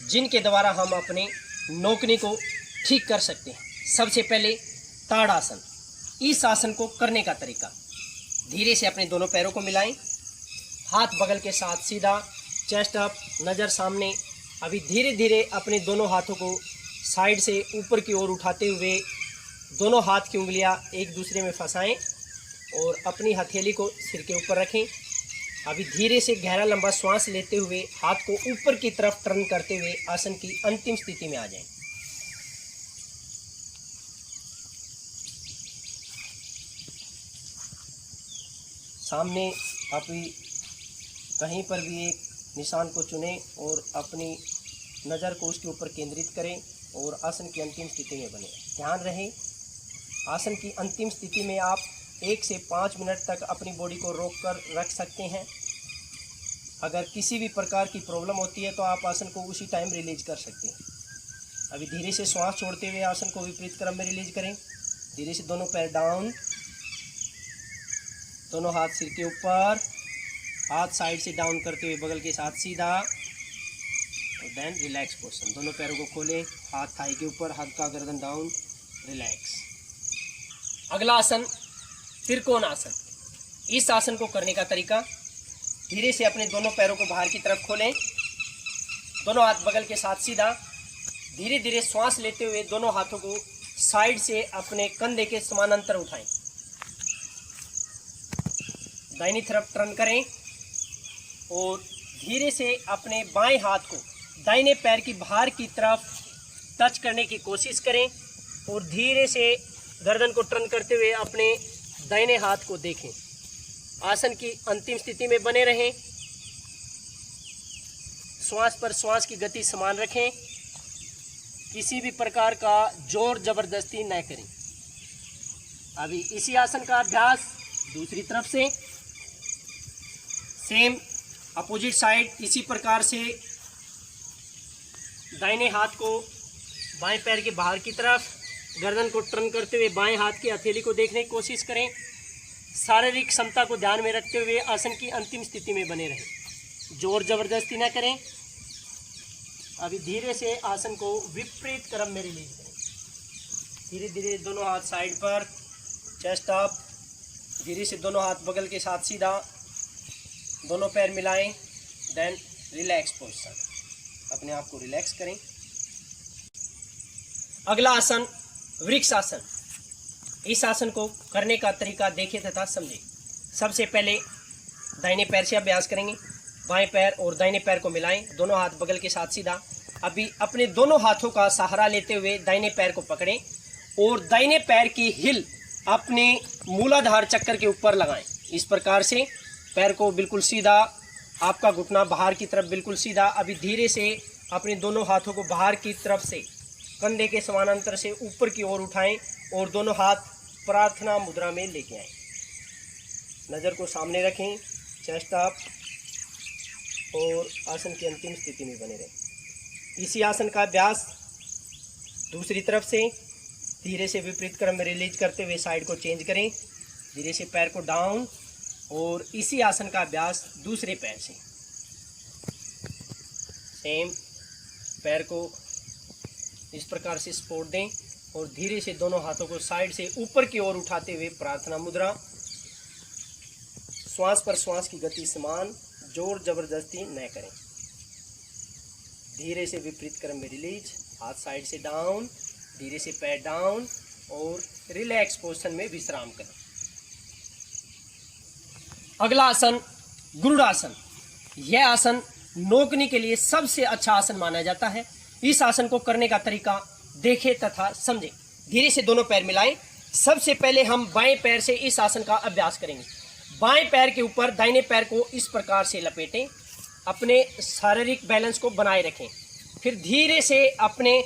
जिनके द्वारा हम अपने नोकनी को ठीक कर सकते हैं। सबसे पहले ताड़ासन। इस आसन को करने का तरीका, धीरे से अपने दोनों पैरों को मिलाएं, हाथ बगल के साथ सीधा, चेस्ट अप, नज़र सामने। अभी धीरे धीरे अपने दोनों हाथों को साइड से ऊपर की ओर उठाते हुए दोनों हाथ की उंगलियां एक दूसरे में फंसाएं और अपनी हथेली को सिर के ऊपर रखें। अभी धीरे से गहरा लंबा श्वास लेते हुए हाथ को ऊपर की तरफ टर्न करते हुए आसन की अंतिम स्थिति में आ जाएं। सामने आप कहीं पर भी एक निशान को चुनें और अपनी नज़र को उसके ऊपर केंद्रित करें और आसन की अंतिम स्थिति में बने। ध्यान रहे, आसन की अंतिम स्थिति में आप 1 से 5 मिनट तक अपनी बॉडी को रोक कर रख सकते हैं। अगर किसी भी प्रकार की प्रॉब्लम होती है तो आप आसन को उसी टाइम रिलीज कर सकते हैं। अभी धीरे से श्वास छोड़ते हुए आसन को विपरीत क्रम में रिलीज करें। धीरे से दोनों पैर डाउन, दोनों हाथ सिर के ऊपर, हाथ साइड से डाउन करते हुए बगल के साथ सीधा, और देन रिलैक्स पोजीशन। दोनों पैरों को खोलें, हाथ थाई के ऊपर, हाथ का गर्दन डाउन, रिलैक्स। अगला आसन त्रिकोण आसन। इस आसन को करने का तरीका, धीरे से अपने दोनों पैरों को बाहर की तरफ खोलें, दोनों हाथ बगल के साथ सीधा, धीरे धीरे श्वास लेते हुए दोनों हाथों को साइड से अपने कंधे के समानांतर उठाएं, दाहिनी तरफ टर्न करें और धीरे से अपने बाएं हाथ को दाहिने पैर की बाहर की तरफ टच करने की कोशिश करें और धीरे से गर्दन को टर्न करते हुए अपने दाहिने हाथ को देखें। आसन की अंतिम स्थिति में बने रहें। श्वास पर श्वास की गति समान रखें, किसी भी प्रकार का जोर जबरदस्ती न करें। अभी इसी आसन का अभ्यास दूसरी तरफ से, सेम अपोजिट साइड, इसी प्रकार से दाहिने हाथ को बाएं पैर के बाहर की तरफ, गर्दन को टर्न करते हुए बाएं हाथ की हथेली को देखने की कोशिश करें। शारीरिक क्षमता को ध्यान में रखते हुए आसन की अंतिम स्थिति में बने रहें, जोर जबरदस्ती न करें। अभी धीरे से आसन को विपरीत क्रम में रिलीज करें। धीरे धीरे दोनों हाथ साइड पर, चेस्ट अप, धीरे से दोनों हाथ बगल के साथ सीधा, दोनों पैर मिलाएं, देन रिलैक्स पोजीशन। अपने आप को रिलैक्स करें। अगला आसन वृक्ष आसन। इस आसन को करने का तरीका देखें तथा समझें। सबसे पहले दाहिने पैर से अभ्यास करेंगे। बाएं पैर और दाहिने पैर को मिलाएं, दोनों हाथ बगल के साथ सीधा। अभी अपने दोनों हाथों का सहारा लेते हुए दाहिने पैर को पकड़ें और दाहिने पैर की हिल अपने मूलाधार चक्कर के ऊपर लगाएं। इस प्रकार से पैर को बिल्कुल सीधा, आपका घुटना बाहर की तरफ बिल्कुल सीधा। अभी धीरे से अपने दोनों हाथों को बाहर की तरफ से कंधे के समानांतर से ऊपर की ओर उठाएं और दोनों हाथ प्रार्थना मुद्रा में लेके आएं। नज़र को सामने रखें, चेस्ट अप, और आसन की अंतिम स्थिति में बने रहें। इसी आसन का अभ्यास दूसरी तरफ से धीरे से विपरीत क्रम में रिलीज करते हुए साइड को चेंज करें। धीरे से पैर को डाउन और इसी आसन का अभ्यास दूसरे पैर से, सेम पैर को इस प्रकार से सपोर्ट दें और धीरे से दोनों हाथों को साइड से ऊपर की ओर उठाते हुए प्रार्थना मुद्रा। श्वास पर श्वास की गति समान, जोर जबरदस्ती न करें। धीरे से विपरीत क्रम में रिलीज, हाथ साइड से डाउन, धीरे से पैर डाउन और रिलैक्स पोजीशन में विश्राम करें। अगला आसन गुरुडासन। यह आसन नोकनी के लिए सबसे अच्छा आसन माना जाता है। इस आसन को करने का तरीका देखें तथा समझें। धीरे से दोनों पैर मिलाएं। सबसे पहले हम बाएं पैर से इस आसन का अभ्यास करेंगे। बाएं पैर के ऊपर दाहिने पैर को इस प्रकार से लपेटें, अपने शारीरिक बैलेंस को बनाए रखें। फिर धीरे से अपने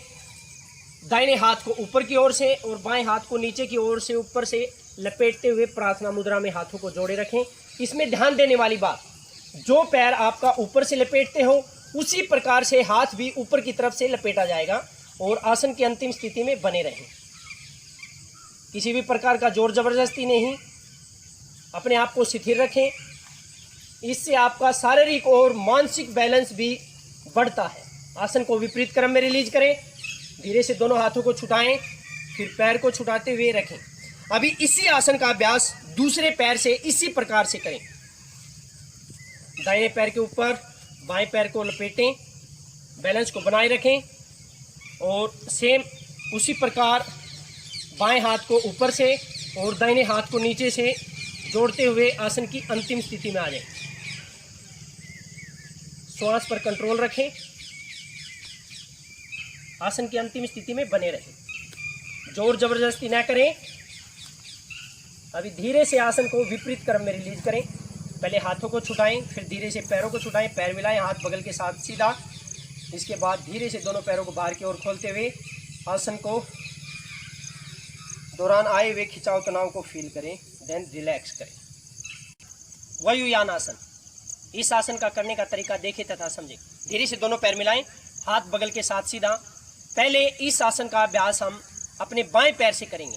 दाहिने हाथ को ऊपर की ओर से और बाएं हाथ को नीचे की ओर से ऊपर से लपेटते हुए प्रार्थना मुद्रा में हाथों को जोड़े रखें। इसमें ध्यान देने वाली बात, जो पैर आपका ऊपर से लपेटते हो उसी प्रकार से हाथ भी ऊपर की तरफ से लपेटा जाएगा और आसन की अंतिम स्थिति में बने रहें। किसी भी प्रकार का जोर जबरदस्ती नहीं, अपने आप को स्थिर रखें। इससे आपका शारीरिक और मानसिक बैलेंस भी बढ़ता है। आसन को विपरीत क्रम में रिलीज करें, धीरे से दोनों हाथों को छुटाएं, फिर पैर को छुटाते हुए रखें। अभी इसी आसन का अभ्यास दूसरे पैर से इसी प्रकार से करें। दाहिने पैर के ऊपर बाएं पैर को लपेटें, बैलेंस को बनाए रखें और सेम उसी प्रकार बाएं हाथ को ऊपर से और दाहिने हाथ को नीचे से जोड़ते हुए आसन की अंतिम स्थिति में आ जाएं। श्वास पर कंट्रोल रखें, आसन की अंतिम स्थिति में बने रहें, जोर जबरदस्ती ना करें। अभी धीरे से आसन को विपरीत क्रम में रिलीज करें। पहले हाथों को छुटाएं, फिर धीरे से पैरों को छुटाएं, पैर मिलाएं, हाथ बगल के साथ सीधा। इसके बाद धीरे से दोनों पैरों को बाहर की ओर खोलते हुए आसन को दौरान आए हुए खिंचाव तनाव को फील करें, देन रिलैक्स करें। वायुयान आसन, इस आसन का करने का तरीका देखें तथा समझें। धीरे से दोनों पैर मिलाएं, हाथ बगल के साथ सीधा। पहले इस आसन का अभ्यास हम अपने बाएं पैर से करेंगे।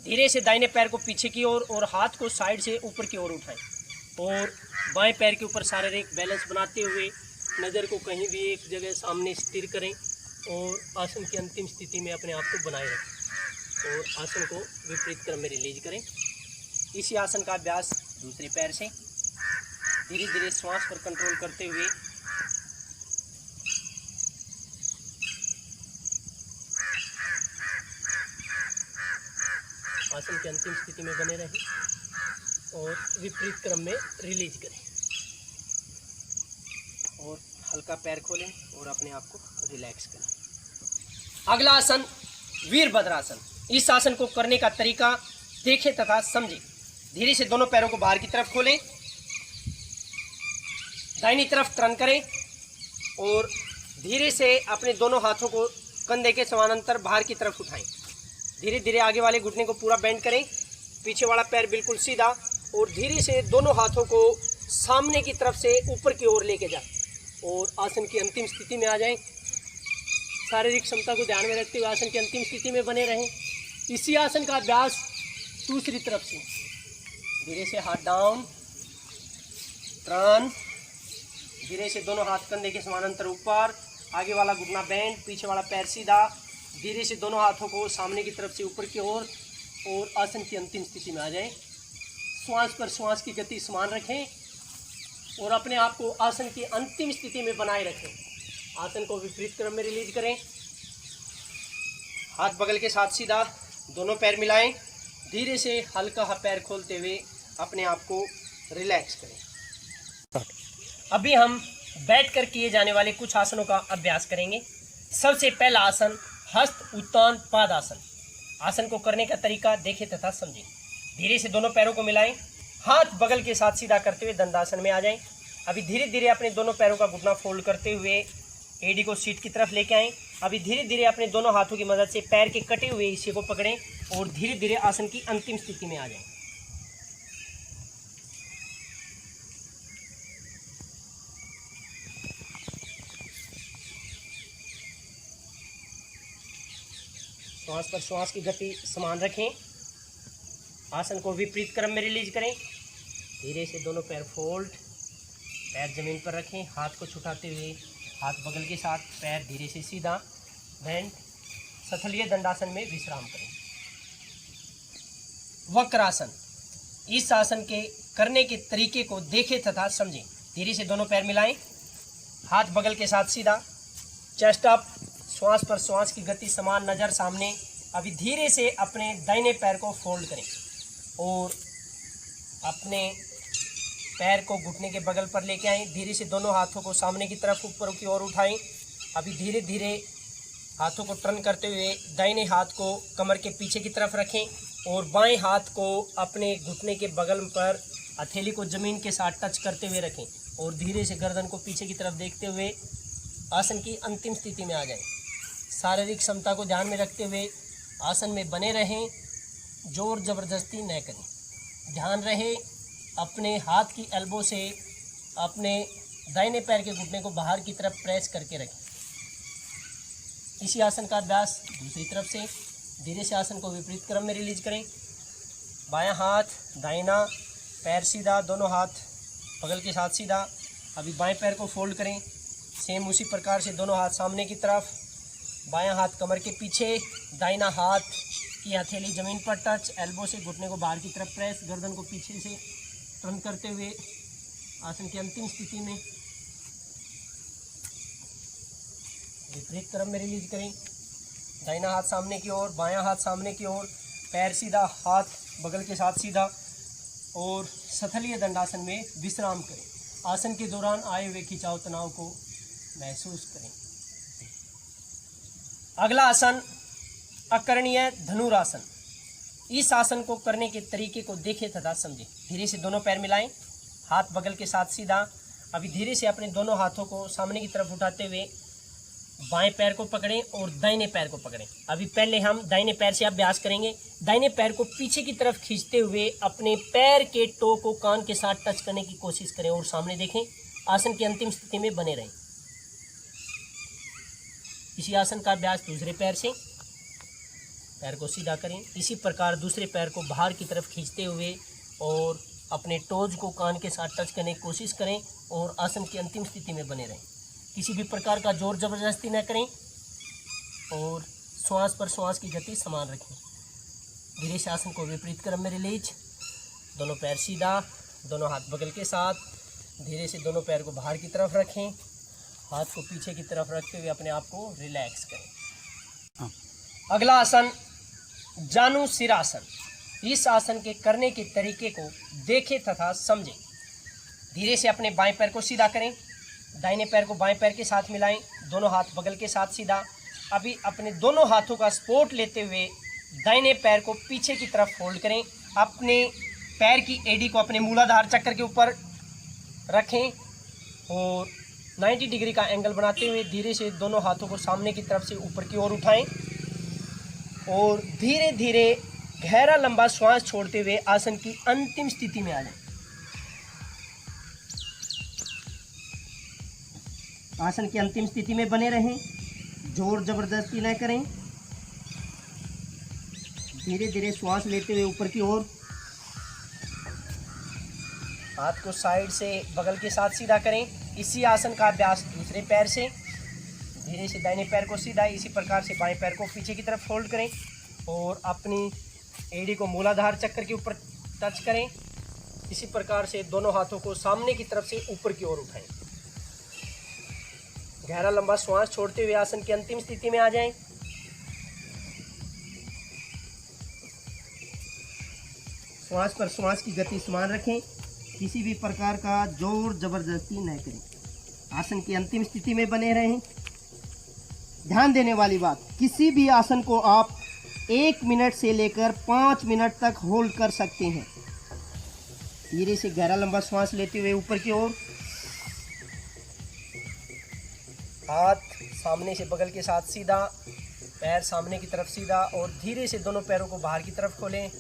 धीरे से दाहिने पैर को पीछे की ओर और हाथ को साइड से ऊपर की ओर उठाएं और बाएं पैर के ऊपर शारीरिक बैलेंस बनाते हुए नज़र को कहीं भी एक जगह सामने स्थिर करें और आसन की अंतिम स्थिति में अपने आप को बनाए रखें और आसन को विपरीत क्रम में रिलीज करें। इसी आसन का अभ्यास दूसरे पैर से धीरे धीरे श्वास पर कंट्रोल करते हुए आसन की अंतिम स्थिति में बने रहें और विपरीत क्रम में रिलीज करें और हल्का पैर खोलें और अपने आप को रिलैक्स करें। अगला आसन वीरभद्रासन। इस आसन को करने का तरीका देखें तथा समझें। धीरे से दोनों पैरों को बाहर की तरफ खोलें, दाहिनी तरफ टर्न करें और धीरे से अपने दोनों हाथों को कंधे के समानांतर बाहर की तरफ उठाएं। धीरे धीरे आगे वाले घुटने को पूरा बेंड करें, पीछे वाला पैर बिल्कुल सीधा और धीरे से दोनों हाथों को सामने की तरफ से ऊपर की ओर लेके जाएं और आसन की अंतिम स्थिति में आ जाएं। शारीरिक क्षमता को ध्यान में रखते हुए आसन की अंतिम स्थिति में बने रहें। इसी आसन का अभ्यास दूसरी तरफ से धीरे से हाथ डाउन, टर्न, धीरे से दोनों हाथ कंधे के समानांतर ऊपर, आगे वाला घुटना बेंड, पीछे वाला पैर सीधा, धीरे से दोनों हाथों को सामने की तरफ से ऊपर की ओर और आसन की अंतिम स्थिति में आ जाएं। श्वास पर श्वास की गति समान रखें और अपने आप को आसन की अंतिम स्थिति में बनाए रखें। आसन को विपरीत क्रम में रिलीज करें, हाथ बगल के साथ सीधा, दोनों पैर मिलाएं, धीरे से हल्का पैर खोलते हुए अपने आप को रिलैक्स करें। अभी हम बैठकर किए जाने वाले कुछ आसनों का अभ्यास करेंगे। सबसे पहला आसन हस्त उत्तान पादासन। आसन को करने का तरीका देखें तथा समझें। धीरे से दोनों पैरों को मिलाएं, हाथ बगल के साथ सीधा करते हुए दंडासन में आ जाएं। अभी धीरे धीरे अपने दोनों पैरों का घुटना फोल्ड करते हुए एडी को सीट की तरफ लेके आएं। अभी धीरे धीरे अपने दोनों हाथों की मदद से पैर के कटे हुए हिस्से को पकड़ें और धीरे धीरे आसन की अंतिम स्थिति में आ जाएं। श्वास पर श्वास की गति समान रखें। आसन को विपरीत क्रम में रिलीज करें। धीरे से दोनों पैर फोल्ड, पैर जमीन पर रखें, हाथ को छुटाते हुए हाथ बगल के साथ, पैर धीरे से सीधा, बेंड, सथलीय दंडासन में विश्राम करें। वक्रासन। इस आसन के करने के तरीके को देखें तथा समझें। धीरे से दोनों पैर मिलाएं, हाथ बगल के साथ सीधा, चेस्ट अप, श्वास पर श्वास की गति समान, नज़र सामने। अभी धीरे से अपने दाहिने पैर को फोल्ड करें और अपने पैर को घुटने के बगल पर लेके आएं। धीरे से दोनों हाथों को सामने की तरफ ऊपर की ओर उठाएं। अभी धीरे धीरे हाथों को टर्न करते हुए दाहिने हाथ को कमर के पीछे की तरफ रखें और बाएं हाथ को अपने घुटने के बगल पर हथेली को ज़मीन के साथ टच करते हुए रखें और धीरे से गर्दन को पीछे की तरफ देखते हुए आसन की अंतिम स्थिति में आ जाएं। शारीरिक क्षमता को ध्यान में रखते हुए आसन में बने रहें, जोर ज़बरदस्ती न करें। ध्यान रहे अपने हाथ की एल्बो से अपने दाहिने पैर के घुटने को बाहर की तरफ प्रेस करके रखें। इसी आसन का अभ्यास दूसरी तरफ से धीरे से आसन को विपरीत क्रम में रिलीज करें। बायां हाथ दाहिना, पैर सीधा, दोनों हाथ बगल के साथ सीधा। अभी बाएं पैर को फोल्ड करें, सेम उसी प्रकार से दोनों हाथ सामने की तरफ, बायां हाथ कमर के पीछे, दाहिना हाथ की हथेली ज़मीन पर टच, एल्बो से घुटने को बाहर की तरफ प्रेस, गर्दन को पीछे से टर्न करते हुए आसन की अंतिम स्थिति में विपरीत क्रम में रिलीज करें। दाहिना हाथ सामने की ओर, बायां हाथ सामने की ओर, पैर सीधा, हाथ बगल के साथ सीधा और सथलीय दंडासन में विश्राम करें। आसन के दौरान आए हुए खिंचाव तनाव को महसूस करें। अगला आसन अकरणीय धनुरासन। इस आसन को करने के तरीके को देखें तथा समझें। धीरे से दोनों पैर मिलाएं, हाथ बगल के साथ सीधा। अभी धीरे से अपने दोनों हाथों को सामने की तरफ उठाते हुए बाएं पैर को पकड़ें और दाहिने पैर को पकड़ें। अभी पहले हम दाहिने पैर से अभ्यास करेंगे। दाहिने पैर को पीछे की तरफ खींचते हुए अपने पैर के टो को कान के साथ टच करने की कोशिश करें और सामने देखें। आसन की अंतिम स्थिति में बने रहें। इसी आसन का अभ्यास दूसरे पैर से, पैर को सीधा करें। इसी प्रकार दूसरे पैर को बाहर की तरफ खींचते हुए और अपने टोज को कान के साथ टच करने की कोशिश करें और आसन की अंतिम स्थिति में बने रहें। किसी भी प्रकार का जोर जबरदस्ती न करें और श्वास पर श्वास की गति समान रखें। धीरे से आसन को विपरीत क्रम में रिलीज। दोनों पैर सीधा, दोनों हाथ बगल के साथ। धीरे से दोनों पैर को बाहर की तरफ रखें, हाथ को पीछे की तरफ रखते हुए अपने आप को रिलैक्स करें। अगला आसन जानु सिरासन। इस आसन के करने के तरीके को देखें तथा समझें। धीरे से अपने बाएं पैर को सीधा करें, दाहिने पैर को बाएं पैर के साथ मिलाएं, दोनों हाथ बगल के साथ सीधा। अभी अपने दोनों हाथों का सपोर्ट लेते हुए दाहिने पैर को पीछे की तरफ फोल्ड करें। अपने पैर की एडी को अपने मूलाधार चक्र के ऊपर रखें और 90 डिग्री का एंगल बनाते हुए धीरे से दोनों हाथों को सामने की तरफ से ऊपर की ओर उठाएं और धीरे धीरे गहरा लंबा श्वास छोड़ते हुए आसन की अंतिम स्थिति में आ जाएं। आसन की अंतिम स्थिति में बने रहें, जोर जबरदस्ती न करें। धीरे धीरे श्वास लेते हुए ऊपर की ओर, हाथ को साइड से बगल के साथ सीधा करें। इसी आसन का अभ्यास दूसरे पैर से। धीरे से दाहिने पैर को सीधा, इसी प्रकार से बाएं पैर को पीछे की तरफ फोल्ड करें और अपनी एड़ी को मूलाधार चक्र के ऊपर टच करें। इसी प्रकार से दोनों हाथों को सामने की तरफ से ऊपर की ओर उठाएं। गहरा लंबा श्वास छोड़ते हुए आसन की अंतिम स्थिति में आ जाएं। श्वास पर श्वास की गति समान रखें, किसी भी प्रकार का जोर जबरदस्ती न करें। आसन की अंतिम स्थिति में बने रहें। ध्यान देने वाली बात, किसी भी आसन को आप 1 मिनट से लेकर 5 मिनट तक होल्ड कर सकते हैं। धीरे से गहरा लंबा श्वास लेते हुए ऊपर की ओर, हाथ सामने से बगल के साथ सीधा, पैर सामने की तरफ सीधा और धीरे से दोनों पैरों को बाहर की तरफ खोलें।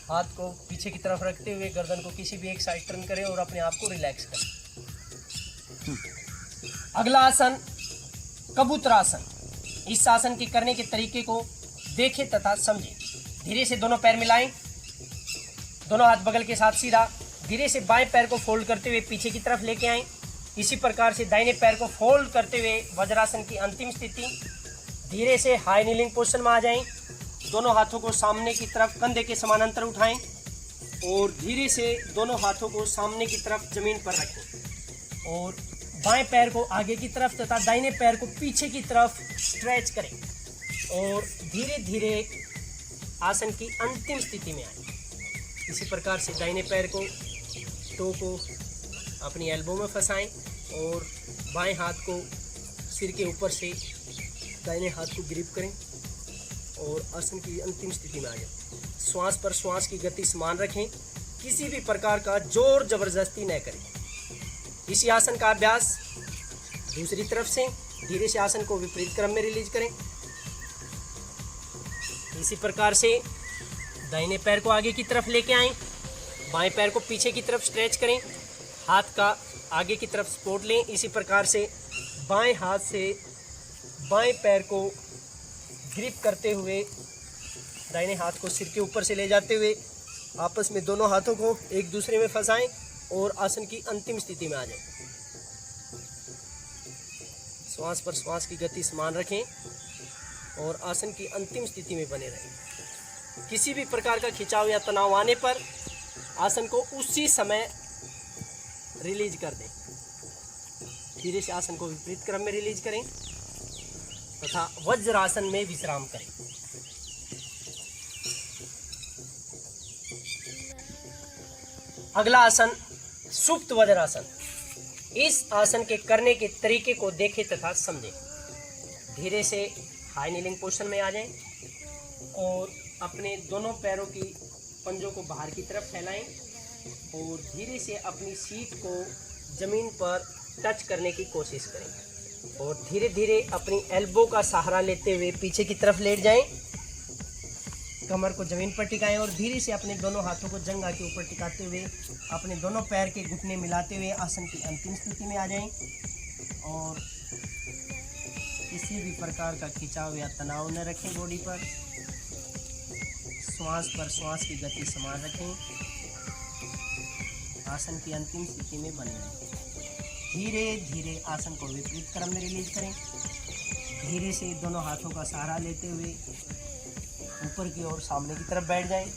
हाथ को पीछे की तरफ रखते हुए गर्दन को किसी भी एक साइड टर्न करें और अपने आप को रिलैक्स करें। अगला आसन कबूतरासन। इस आसन के करने के तरीके को देखें तथा समझें। धीरे से दोनों पैर मिलाएं, दोनों हाथ बगल के साथ सीधा। धीरे से बाएं पैर को फोल्ड करते हुए पीछे की तरफ लेके आएं। इसी प्रकार से दाहिने पैर को फोल्ड करते हुए वज्रासन की अंतिम स्थिति। धीरे से हाई नीलिंग पोजीशन में आ जाएं। दोनों हाथों को सामने की तरफ कंधे के समानांतर उठाएं और धीरे से दोनों हाथों को सामने की तरफ जमीन पर रखें और बाएं पैर को आगे की तरफ तथा दाहिने पैर को पीछे की तरफ स्ट्रेच करें और धीरे धीरे आसन की अंतिम स्थिति में आएं। इसी प्रकार से दाहिने पैर को टो को अपनी एल्बो में फंसाएं और बाएं हाथ को सिर के ऊपर से दाहिने हाथ को ग्रिप करें और आसन की अंतिम स्थिति में आ जाएं। श्वास पर श्वास की गति समान रखें, किसी भी प्रकार का जोर जबरदस्ती न करें। इसी आसन का अभ्यास दूसरी तरफ से। धीरे से आसन को विपरीत क्रम में रिलीज करें। इसी प्रकार से दाहिने पैर को आगे की तरफ लेके आएं, बाएं पैर को पीछे की तरफ स्ट्रेच करें, हाथ का आगे की तरफ सपोर्ट लें। इसी प्रकार से बाएं हाथ से बाएं पैर को ग्रिप करते हुए दाहिने हाथ को सिर के ऊपर से ले जाते हुए आपस में दोनों हाथों को एक दूसरे में फंसाएं और आसन की अंतिम स्थिति में आ जाएं। श्वास पर श्वास की गति समान रखें और आसन की अंतिम स्थिति में बने रहें। किसी भी प्रकार का खिंचाव या तनाव आने पर आसन को उसी समय रिलीज कर दें। धीरे से आसन को विपरीत क्रम में रिलीज करें तथा वज्रासन में विश्राम करें। अगला आसन सुप्त वज्रासन। इस आसन के करने के तरीके को देखें तथा समझें। धीरे से हाई नीलिंग पोजीशन में आ जाएं और अपने दोनों पैरों की पंजों को बाहर की तरफ फैलाएं और धीरे से अपनी सीट को जमीन पर टच करने की कोशिश करें और धीरे धीरे अपनी एल्बो का सहारा लेते हुए पीछे की तरफ लेट जाएं। कमर को जमीन पर टिकाएं और धीरे से अपने दोनों हाथों को जंघा के ऊपर टिकाते हुए अपने दोनों पैर के घुटने मिलाते हुए आसन की अंतिम स्थिति में आ जाएं और किसी भी प्रकार का खिंचाव या तनाव न रखें बॉडी पर। श्वास पर श्वास की गति समान रखें। आसन की अंतिम स्थिति में बने रहें। धीरे धीरे आसन को विपरीत क्रम में रिलीज करें। धीरे से दोनों हाथों का सहारा लेते हुए ऊपर की ओर सामने की तरफ बैठ जाएं।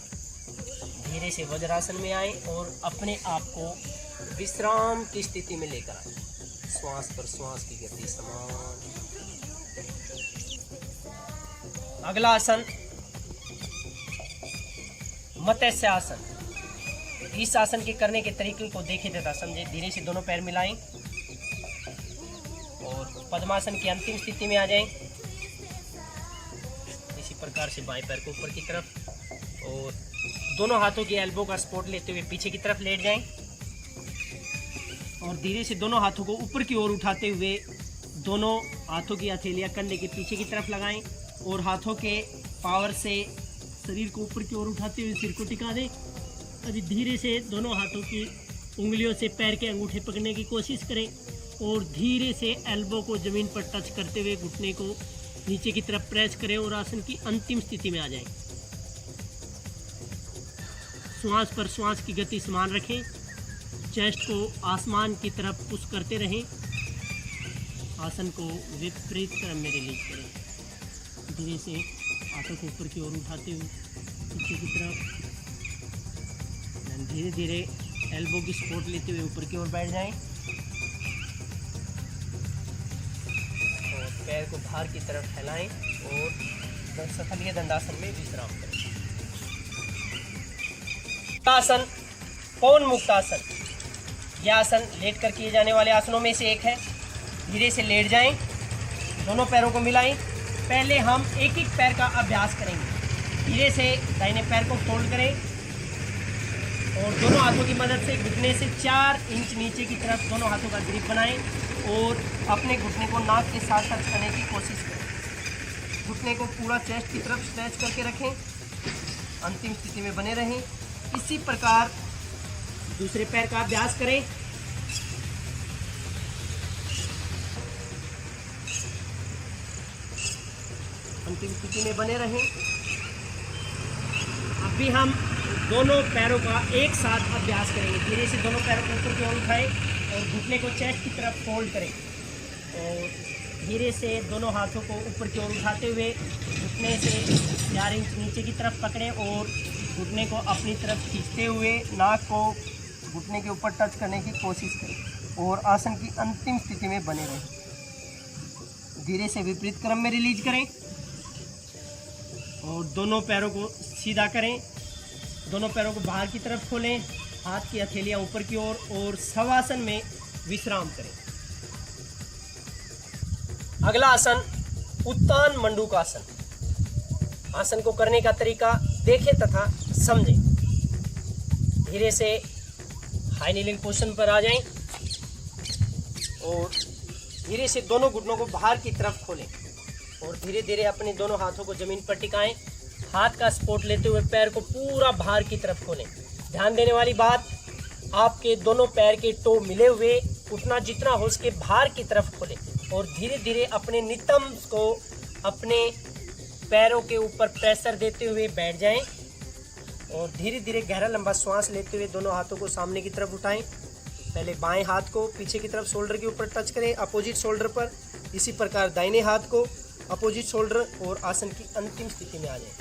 धीरे से वज्रासन में आएं और अपने आप को विश्राम की स्थिति में लेकर आएं। श्वास पर श्वास की गति समान। अगला आसन मत्स्य आसन। इस आसन के करने के तरीके को देखें तथा समझें। धीरे से दोनों पैर मिलाएं और पद्मासन की अंतिम स्थिति में आ जाएं। इसी प्रकार से बाएं पैर को ऊपर की तरफ और दोनों हाथों की एल्बो का सपोर्ट लेते हुए पीछे की तरफ लेट जाएं और धीरे से दोनों हाथों को ऊपर की ओर उठाते हुए दोनों हाथों की हथेलियां कंधे के पीछे की तरफ लगाएं और हाथों के पावर से शरीर को ऊपर की ओर उठाते हुए सिर को टिका दें। अभी धीरे से दोनों हाथों की उंगलियों से पैर के अंगूठे पकड़ने की कोशिश करें और धीरे से एल्बो को ज़मीन पर टच करते हुए घुटने को नीचे की तरफ प्रेस करें और आसन की अंतिम स्थिति में आ जाएं। श्वास पर श्वास की गति समान रखें। चेस्ट को आसमान की तरफ पुश करते रहें। आसन को विपरीत क्रम में रिलीज करें। धीरे से हाथों को ऊपर की ओर उठाते हुए पीछे की तरफ धीरे धीरे एल्बो की सपोर्ट लेते हुए ऊपर की ओर बैठ जाएं और पैर को बाहर की तरफ फैलाएं और सफलीय दंडासन में विश्राम करें। आसन पवन मुक्त आसन। यह आसन लेट कर किए जाने वाले आसनों में से एक है। धीरे से लेट जाएं, दोनों पैरों को मिलाएं। पहले हम एक एक पैर का अभ्यास करेंगे। धीरे से दाहिने पैर को फोल्ड करें और दोनों हाथों की मदद से घुटने से 4 इंच नीचे की तरफ दोनों हाथों का ग्रिप बनाएं और अपने घुटने को नाक के साथ टच करने की कोशिश करें। घुटने को पूरा चेस्ट की तरफ स्ट्रेच करके रखें। अंतिम स्थिति में बने रहें। इसी प्रकार दूसरे पैर का अभ्यास करें। अंतिम स्थिति में बने रहें। अभी हम दोनों पैरों का एक साथ अभ्यास करेंगे। धीरे से दोनों पैरों को ऊपर की ओर उठाएं और घुटने को चेस्ट की तरफ फोल्ड करें और धीरे से दोनों हाथों को ऊपर की ओर उठाते हुए घुटने से 4 इंच नीचे की तरफ पकड़ें और घुटने को अपनी तरफ खींचते हुए नाक को घुटने के ऊपर टच करने की कोशिश करें और आसन की अंतिम स्थिति में बने रहें। धीरे से विपरीत क्रम में रिलीज करें और दोनों पैरों को सीधा करें। दोनों पैरों को बाहर की तरफ खोलें। हाथ की हथेलियां ऊपर की ओर और शवासन में विश्राम करें। अगला आसन उत्तान मंडूकासन। आसन को करने का तरीका देखें तथा समझें। धीरे से हाई नीलिंग पोजीशन पर आ जाएं और धीरे से दोनों घुटनों को बाहर की तरफ खोलें और धीरे धीरे अपने दोनों हाथों को जमीन पर टिकाएं। हाथ का सपोर्ट लेते हुए पैर को पूरा बाहर की तरफ खोलें। ध्यान देने वाली बात, आपके दोनों पैर के टो मिले हुए उतना जितना हो सके बाहर की तरफ खोलें और धीरे धीरे अपने नितंब को अपने पैरों के ऊपर प्रेशर देते हुए बैठ जाएं और धीरे धीरे गहरा लंबा श्वास लेते हुए दोनों हाथों को सामने की तरफ उठाएं। पहले बाएं हाथ को पीछे की तरफ शोल्डर के ऊपर टच करें, अपोजिट शोल्डर पर, इसी प्रकार दाहिने हाथ को अपोजिट शोल्डर और आसन की अंतिम स्थिति में आ जाए।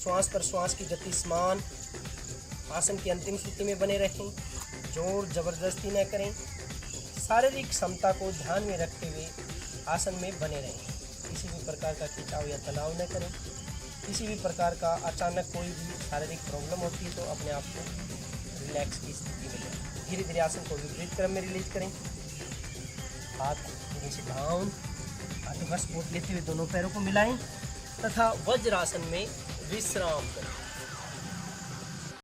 श्वास पर श्वास की गति समान, आसन की अंतिम स्थिति में बने रहें, जोर जबरदस्ती न करें, शारीरिक क्षमता को ध्यान में रखते हुए आसन में बने रहें। किसी भी प्रकार का खिंचाव या तनाव न करें। किसी भी प्रकार का अचानक कोई भी शारीरिक प्रॉब्लम होती है तो अपने आप को रिलैक्स की स्थिति में लें। धीरे धीरे आसन को विपरीत क्रम में रिलीज करें। हाथ धीरे से डाउन, हाथों का सपोर्ट लेते हुए दोनों पैरों को मिलाएं तथा वज्रासन में विश्राम करें।